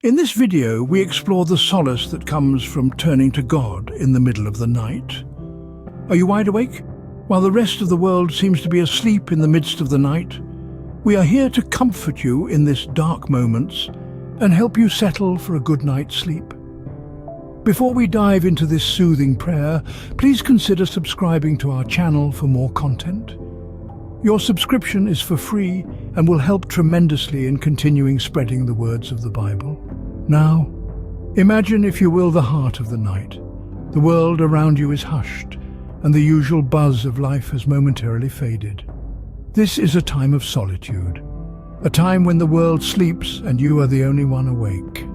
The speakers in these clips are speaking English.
In this video, we explore the solace that comes from turning to God in the middle of the night. Are you wide awake? While the rest of the world seems to be asleep in the midst of the night, we are here to comfort you in this dark moments and help you settle for a good night's sleep. Before we dive into this soothing prayer, please consider subscribing to our channel for more content. Your subscription is for free and will help tremendously in continuing spreading the words of the Bible. Now, imagine, if you will, the heart of the night. The world around you is hushed, and the usual buzz of life has momentarily faded. This is a time of solitude, a time when the world sleeps and you are the only one awake.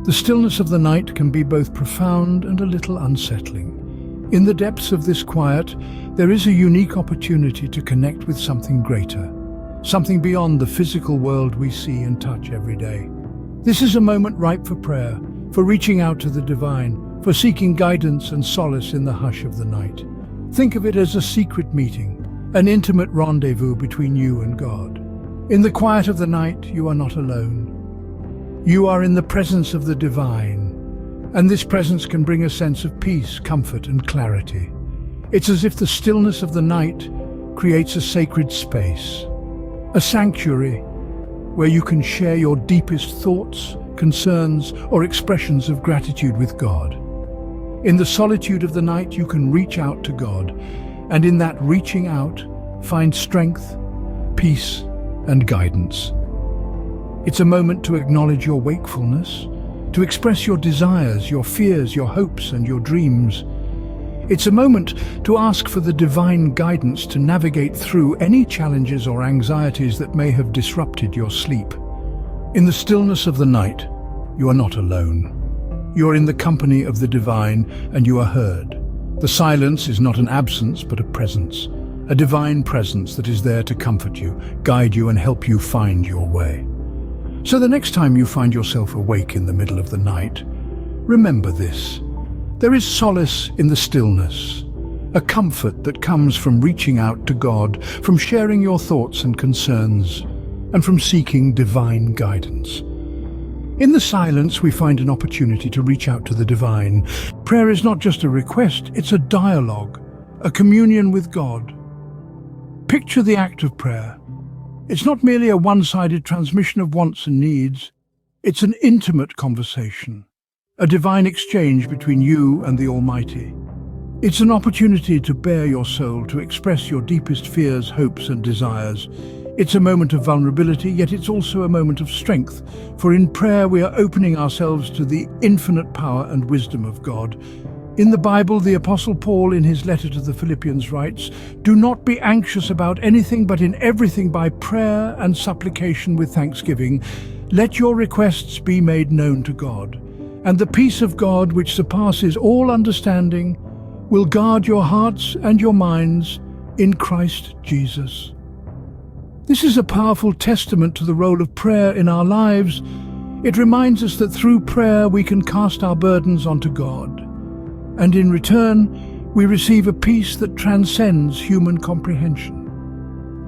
The stillness of the night can be both profound and a little unsettling. In the depths of this quiet, there is a unique opportunity to connect with something greater, something beyond the physical world we see and touch every day. This is a moment ripe for prayer, for reaching out to the divine, for seeking guidance and solace in the hush of the night. Think of it as a secret meeting, an intimate rendezvous between you and God. In the quiet of the night, you are not alone. You are in the presence of the divine, and this presence can bring a sense of peace, comfort, and clarity. It's as if the stillness of the night creates a sacred space, a sanctuary where you can share your deepest thoughts, concerns, or expressions of gratitude with God. In the solitude of the night, you can reach out to God, and in that reaching out, find strength, peace, and guidance. It's a moment to acknowledge your wakefulness, to express your desires, your fears, your hopes, and your dreams. It's a moment to ask for the divine guidance to navigate through any challenges or anxieties that may have disrupted your sleep. In the stillness of the night, you are not alone. You are in the company of the divine, and you are heard. The silence is not an absence, but a presence, a divine presence that is there to comfort you, guide you, and help you find your way. So the next time you find yourself awake in the middle of the night, remember this. There is solace in the stillness, a comfort that comes from reaching out to God, from sharing your thoughts and concerns, and from seeking divine guidance. In the silence, we find an opportunity to reach out to the divine. Prayer is not just a request, it's a dialogue, a communion with God. Picture the act of prayer. It's not merely a one-sided transmission of wants and needs. It's an intimate conversation, a divine exchange between you and the Almighty. It's an opportunity to bare your soul, to express your deepest fears, hopes, and desires. It's a moment of vulnerability, yet it's also a moment of strength, for in prayer we are opening ourselves to the infinite power and wisdom of God. In the Bible, the Apostle Paul, in his letter to the Philippians, writes, "Do not be anxious about anything, but in everything by prayer and supplication with thanksgiving, let your requests be made known to God. And the peace of God, which surpasses all understanding, will guard your hearts and your minds in Christ Jesus." This is a powerful testament to the role of prayer in our lives. It reminds us that through prayer we can cast our burdens onto God, and in return, we receive a peace that transcends human comprehension.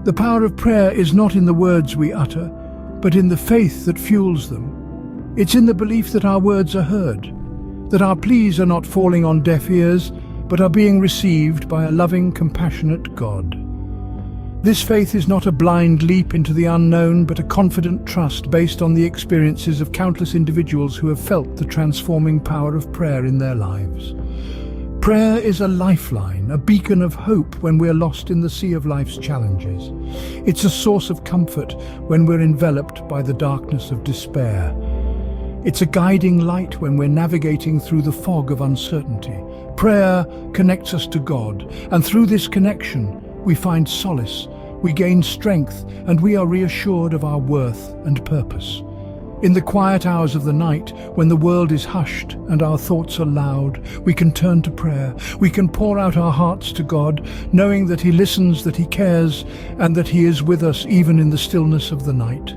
The power of prayer is not in the words we utter, but in the faith that fuels them. It's in the belief that our words are heard, that our pleas are not falling on deaf ears, but are being received by a loving, compassionate God. This faith is not a blind leap into the unknown, but a confident trust based on the experiences of countless individuals who have felt the transforming power of prayer in their lives. Prayer is a lifeline, a beacon of hope when we're lost in the sea of life's challenges. It's a source of comfort when we're enveloped by the darkness of despair. It's a guiding light when we're navigating through the fog of uncertainty. Prayer connects us to God, and through this connection, we find solace, we gain strength, and we are reassured of our worth and purpose. In the quiet hours of the night, when the world is hushed and our thoughts are loud, we can turn to prayer. We can pour out our hearts to God, knowing that He listens, that He cares, and that He is with us even in the stillness of the night.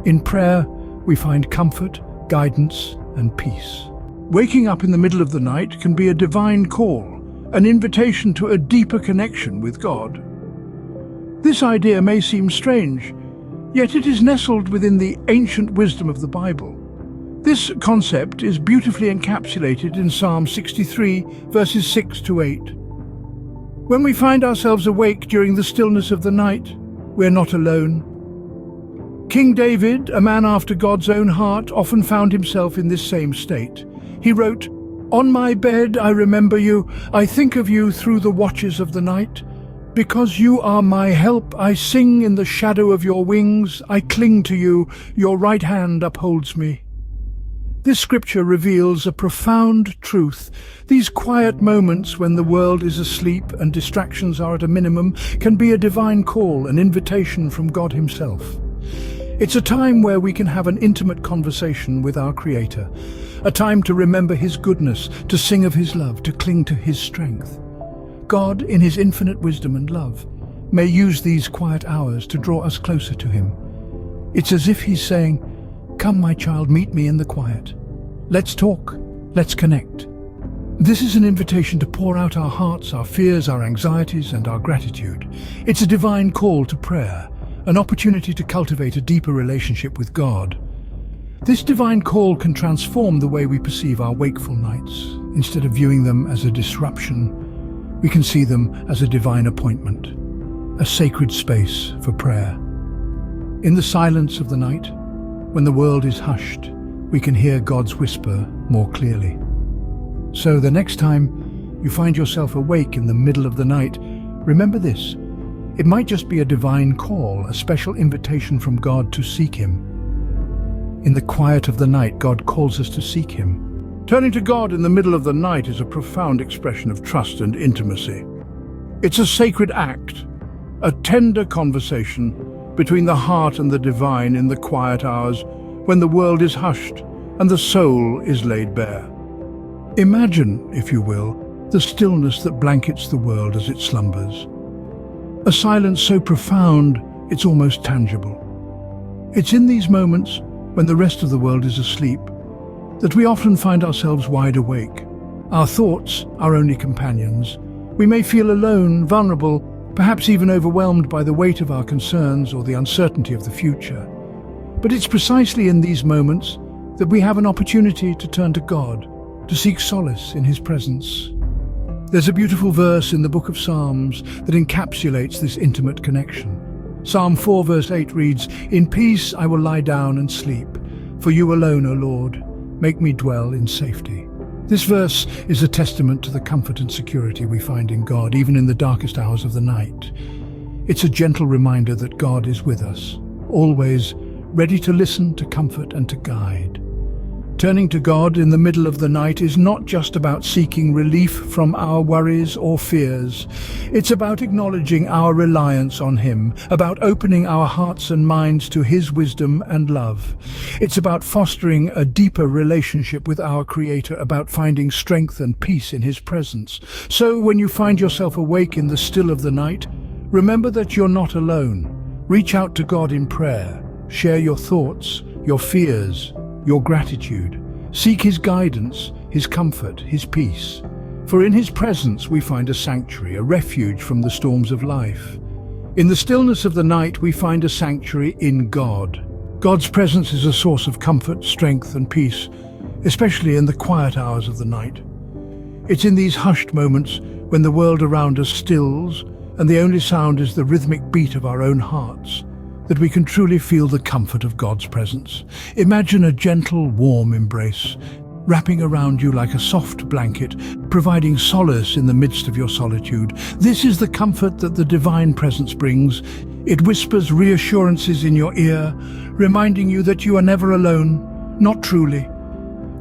In prayer, we find comfort, guidance, and peace. Waking up in the middle of the night can be a divine call, an invitation to a deeper connection with God. This idea may seem strange, yet it is nestled within the ancient wisdom of the Bible. This concept is beautifully encapsulated in Psalm 63, verses 6 to 8. When we find ourselves awake during the stillness of the night, we're not alone. King David, a man after God's own heart, often found himself in this same state. He wrote, "On my bed I remember you, I think of you through the watches of the night. Because you are my help, I sing in the shadow of your wings, I cling to you, your right hand upholds me." This scripture reveals a profound truth. These quiet moments when the world is asleep and distractions are at a minimum can be a divine call, an invitation from God Himself. It's a time where we can have an intimate conversation with our Creator, a time to remember His goodness, to sing of His love, to cling to His strength. God, in His infinite wisdom and love, may use these quiet hours to draw us closer to Him. It's as if He's saying, "Come, my child, meet me in the quiet. Let's talk, let's connect." This is an invitation to pour out our hearts, our fears, our anxieties, and our gratitude. It's a divine call to prayer, an opportunity to cultivate a deeper relationship with God. This divine call can transform the way we perceive our wakeful nights. Instead of viewing them as a disruption, we can see them as a divine appointment, a sacred space for prayer. In the silence of the night, when the world is hushed, we can hear God's whisper more clearly. So the next time you find yourself awake in the middle of the night, remember this. It might just be a divine call, a special invitation from God to seek Him. In the quiet of the night, God calls us to seek Him. Turning to God in the middle of the night is a profound expression of trust and intimacy. It's a sacred act, a tender conversation between the heart and the divine in the quiet hours when the world is hushed and the soul is laid bare. Imagine, if you will, the stillness that blankets the world as it slumbers. A silence so profound it's almost tangible. It's in these moments, when the rest of the world is asleep, that we often find ourselves wide awake. Our thoughts, our only companions. We may feel alone, vulnerable, perhaps even overwhelmed by the weight of our concerns or the uncertainty of the future. But it's precisely in these moments that we have an opportunity to turn to God, to seek solace in His presence. There's a beautiful verse in the book of Psalms that encapsulates this intimate connection. Psalm 4 verse 8 reads, "In peace I will lie down and sleep, for you alone, O Lord, make me dwell in safety." This verse is a testament to the comfort and security we find in God, even in the darkest hours of the night. It's a gentle reminder that God is with us, always ready to listen, to comfort, and to guide. Turning to God in the middle of the night is not just about seeking relief from our worries or fears. It's about acknowledging our reliance on Him, about opening our hearts and minds to His wisdom and love. It's about fostering a deeper relationship with our Creator, about finding strength and peace in His presence. So when you find yourself awake in the still of the night, remember that you're not alone. Reach out to God in prayer. Share your thoughts, your fears, your gratitude. Seek His guidance, His comfort, His peace. For in His presence we find a sanctuary, a refuge from the storms of life. In the stillness of the night we find a sanctuary in God. God's presence is a source of comfort, strength, and peace, especially in the quiet hours of the night. It's in these hushed moments when the world around us stills and the only sound is the rhythmic beat of our own hearts, that we can truly feel the comfort of God's presence. Imagine a gentle, warm embrace, wrapping around you like a soft blanket, providing solace in the midst of your solitude. This is the comfort that the divine presence brings. It whispers reassurances in your ear, reminding you that you are never alone, not truly.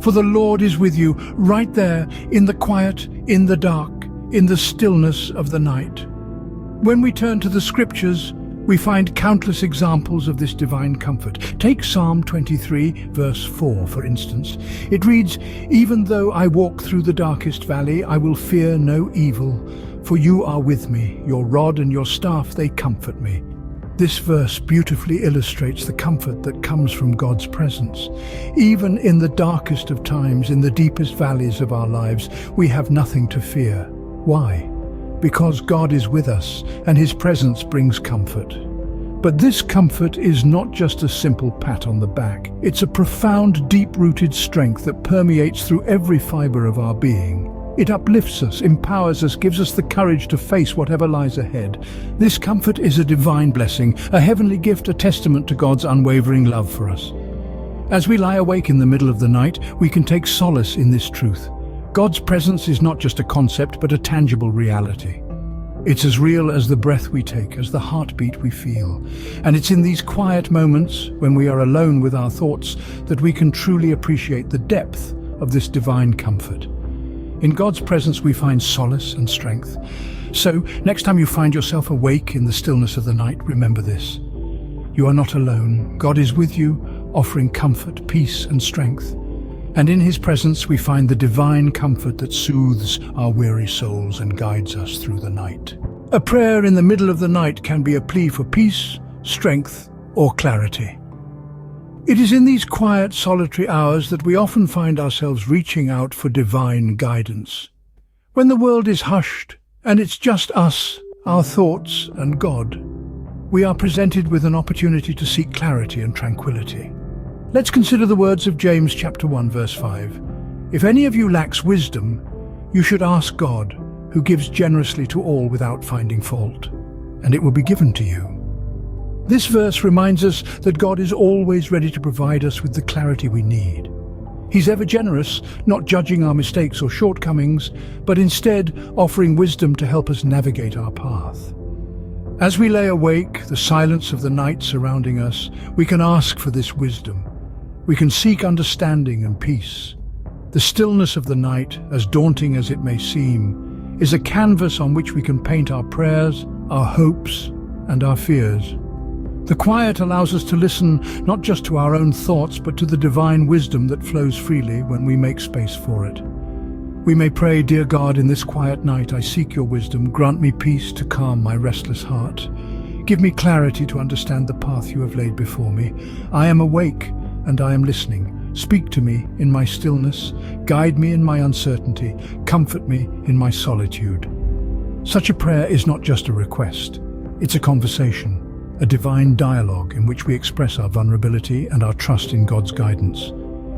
For the Lord is with you, right there, in the quiet, in the dark, in the stillness of the night. When we turn to the Scriptures, we find countless examples of this divine comfort. Take Psalm 23, verse 4, for instance. It reads, "Even though I walk through the darkest valley, I will fear no evil, for you are with me. Your rod and your staff, they comfort me." This verse beautifully illustrates the comfort that comes from God's presence. Even in the darkest of times, in the deepest valleys of our lives, we have nothing to fear. Why? Because God is with us, and His presence brings comfort. But this comfort is not just a simple pat on the back. It's a profound, deep-rooted strength that permeates through every fiber of our being. It uplifts us, empowers us, gives us the courage to face whatever lies ahead. This comfort is a divine blessing, a heavenly gift, a testament to God's unwavering love for us. As we lie awake in the middle of the night, we can take solace in this truth. God's presence is not just a concept, but a tangible reality. It's as real as the breath we take, as the heartbeat we feel. And it's in these quiet moments, when we are alone with our thoughts, that we can truly appreciate the depth of this divine comfort. In God's presence we find solace and strength. So, next time you find yourself awake in the stillness of the night, remember this. You are not alone. God is with you, offering comfort, peace and strength. And in His presence we find the divine comfort that soothes our weary souls and guides us through the night. A prayer in the middle of the night can be a plea for peace, strength or clarity. It is in these quiet, solitary hours that we often find ourselves reaching out for divine guidance. When the world is hushed and it's just us, our thoughts and God, we are presented with an opportunity to seek clarity and tranquility. Let's consider the words of James chapter 1 verse 5. If any of you lacks wisdom, you should ask God, who gives generously to all without finding fault, and it will be given to you. This verse reminds us that God is always ready to provide us with the clarity we need. He's ever generous, not judging our mistakes or shortcomings, but instead offering wisdom to help us navigate our path. As we lay awake, the silence of the night surrounding us, we can ask for this wisdom. We can seek understanding and peace. The stillness of the night, as daunting as it may seem, is a canvas on which we can paint our prayers, our hopes, and our fears. The quiet allows us to listen not just to our own thoughts, but to the divine wisdom that flows freely when we make space for it. We may pray, "Dear God, in this quiet night I seek your wisdom. Grant me peace to calm my restless heart. Give me clarity to understand the path you have laid before me. I am awake and I am listening. Speak to me in my stillness. Guide me in my uncertainty. Comfort me in my solitude." Such a prayer is not just a request. It's a conversation. A divine dialogue in which we express our vulnerability and our trust in God's guidance.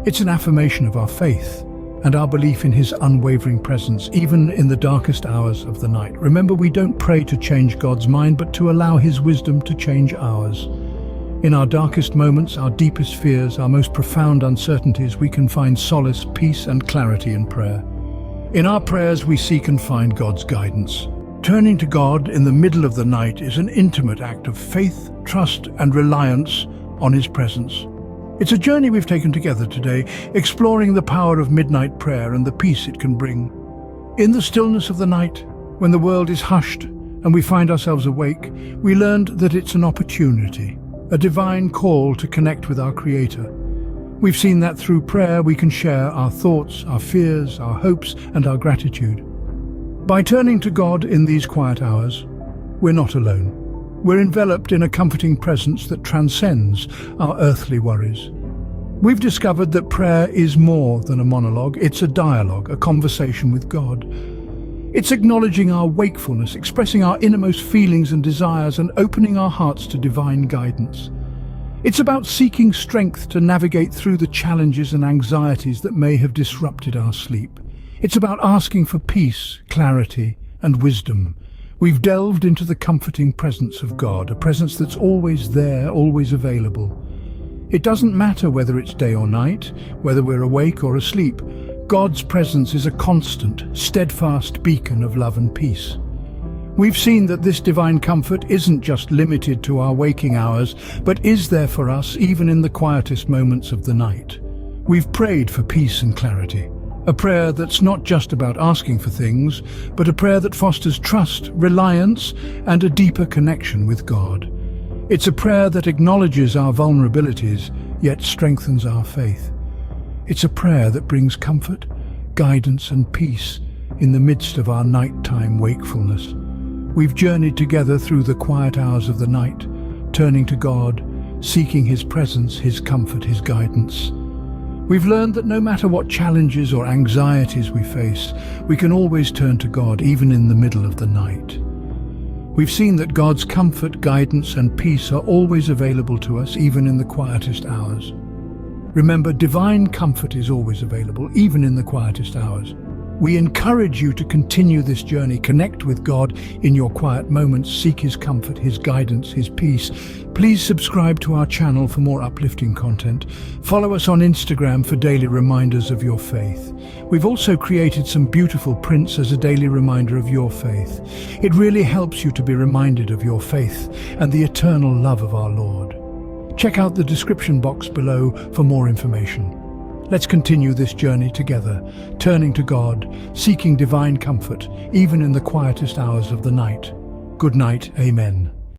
It's an affirmation of our faith and our belief in His unwavering presence, even in the darkest hours of the night. Remember, we don't pray to change God's mind, but to allow His wisdom to change ours. In our darkest moments, our deepest fears, our most profound uncertainties, we can find solace, peace, and clarity in prayer. In our prayers, we seek and find God's guidance. Turning to God in the middle of the night is an intimate act of faith, trust, and reliance on His presence. It's a journey we've taken together today, exploring the power of midnight prayer and the peace it can bring. In the stillness of the night, when the world is hushed and we find ourselves awake, we learned that it's an opportunity, a divine call to connect with our Creator. We've seen that through prayer we can share our thoughts, our fears, our hopes, and our gratitude. By turning to God in these quiet hours, we're not alone. We're enveloped in a comforting presence that transcends our earthly worries. We've discovered that prayer is more than a monologue. It's a dialogue, a conversation with God. It's acknowledging our wakefulness, expressing our innermost feelings and desires, and opening our hearts to divine guidance. It's about seeking strength to navigate through the challenges and anxieties that may have disrupted our sleep. It's about asking for peace, clarity, and wisdom. We've delved into the comforting presence of God, a presence that's always there, always available. It doesn't matter whether it's day or night, whether we're awake or asleep. God's presence is a constant, steadfast beacon of love and peace. We've seen that this divine comfort isn't just limited to our waking hours, but is there for us even in the quietest moments of the night. We've prayed for peace and clarity. A prayer that's not just about asking for things, but a prayer that fosters trust, reliance, and a deeper connection with God. It's a prayer that acknowledges our vulnerabilities, yet strengthens our faith. It's a prayer that brings comfort, guidance, and peace in the midst of our nighttime wakefulness. We've journeyed together through the quiet hours of the night, turning to God, seeking His presence, His comfort, His guidance. We've learned that no matter what challenges or anxieties we face, we can always turn to God, even in the middle of the night. We've seen that God's comfort, guidance, and peace are always available to us, even in the quietest hours. Remember, divine comfort is always available, even in the quietest hours. We encourage you to continue this journey. Connect with God in your quiet moments. Seek His comfort, His guidance, His peace. Please subscribe to our channel for more uplifting content. Follow us on Instagram for daily reminders of your faith. We've also created some beautiful prints as a daily reminder of your faith. It really helps you to be reminded of your faith and the eternal love of our Lord. Check out the description box below for more information. Let's continue this journey together, turning to God, seeking divine comfort, even in the quietest hours of the night. Good night, Amen.